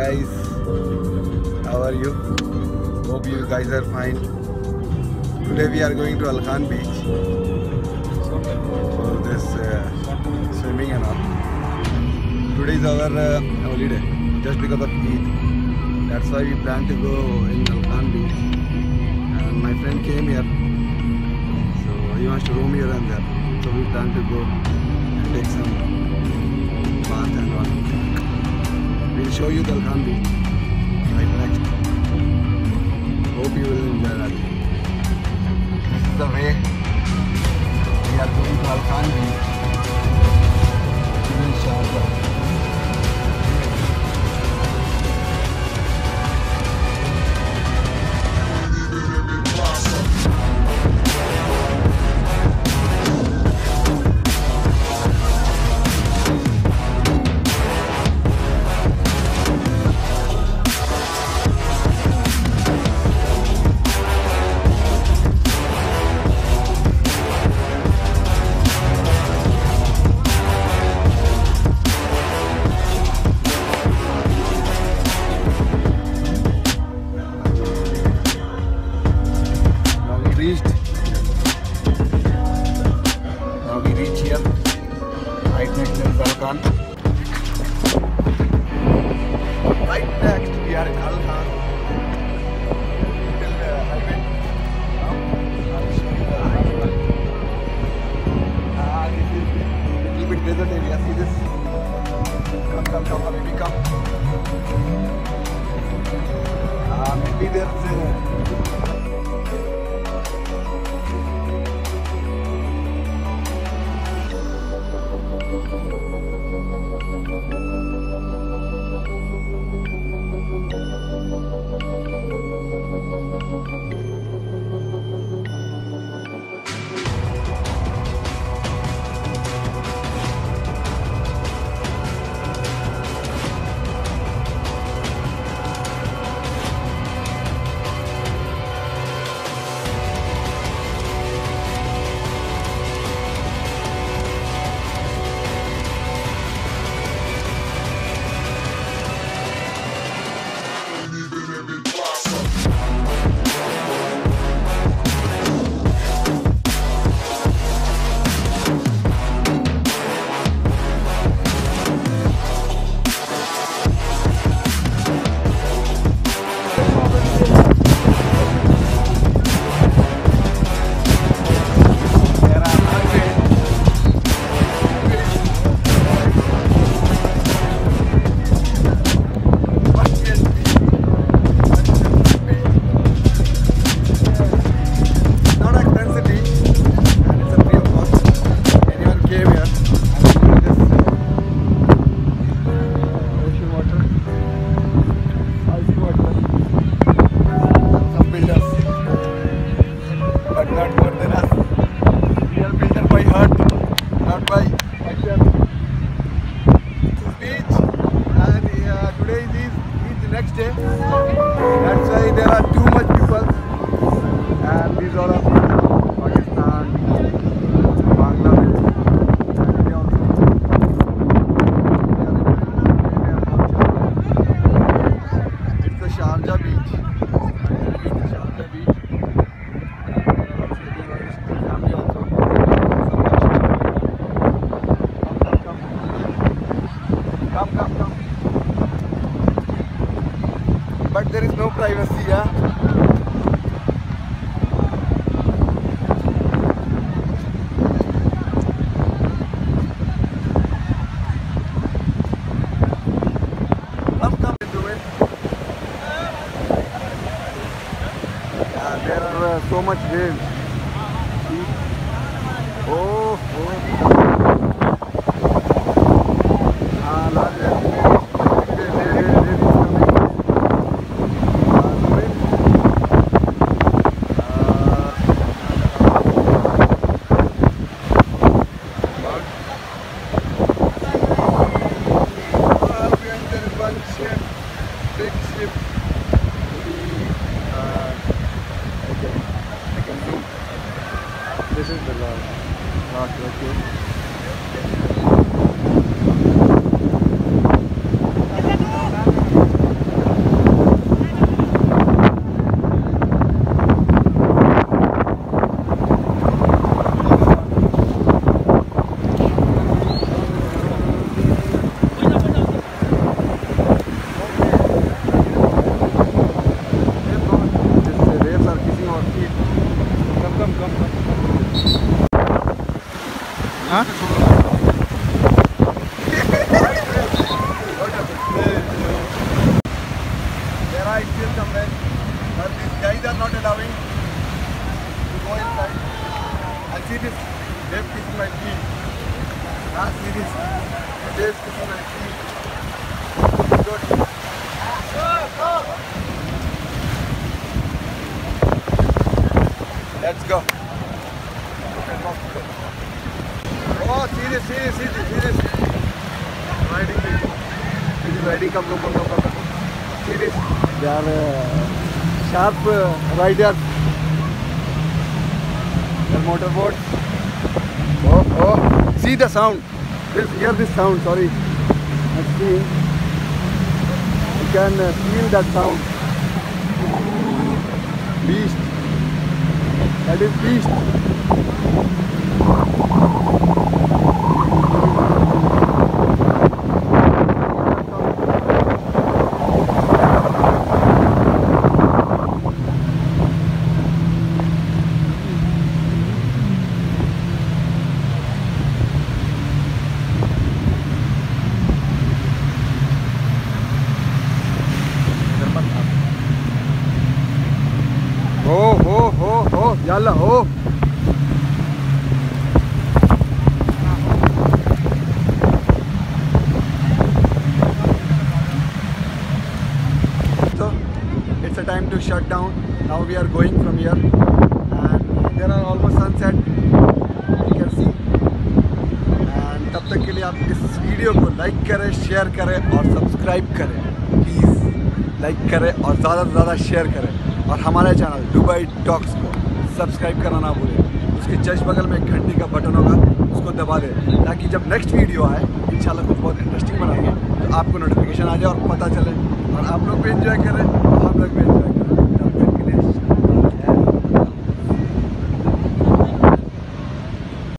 guys, how are you? Hope you guys are fine. Today we are going to Al Khan Beach for this swimming and all. Today is our holiday just because of Eid. That's why we plan to go in Al Khan Beach. And my friend came here, so he wants to roam here and there. So we plan to go and take some bath and all. We'll show you the Al Khan Beach right next. Hope you will enjoy that. This is the way we are going to Al Khan Beach in Sharjah. Now we reach here. Right next is Al Khan. Right next we are in Al Khan. Till highway. Now I'll show you the highway. This is a little bit desert area. See this? Come, baby, come. Maybe there's next day. That's why there are too much people, and these are of Pakistan, Bangladesh, India also. It's the Sharjah beach. Sharjah beach. Family also. Come. But there is no privacy, yeah? Come into it. Yeah, there are so much waves. Oh. Big ship. This is the last, okay. हाँ There are still somewhere, but these guys are not allowing to go inside. And see this, they've kissed my feet. Ah, see this, they've kissed my feet. Good. Let's go. Oh, see this. Riding this. This is riding, come. See this. They are sharp riders. They are motorboats. Oh, see the sound. Hear this sound, sorry. Let's see. You can feel that sound. Beast. That is beast. हो yalla हो so it's a time to shut down. Now we are going from here and there are almost sunset, you can see. and तब तक के लिए आप इस video को like करें, शेयर करें और सब्सक्राइब करें प्लीज़। लाइक करें और ज़्यादा से ज़्यादा शेयर करें और हमारे चैनल दुबई टॉक्स को सब्सक्राइब करना ना भूलें। उसके जस्ट बगल में एक घंटी का बटन होगा, उसको दबा दें ताकि जब नेक्स्ट वीडियो आए इंशाल्लाह कुछ बहुत इंटरेस्टिंग बनाएंगे तो आपको नोटिफिकेशन आ जाए और पता चले और आप लोग भी एंजॉय करें।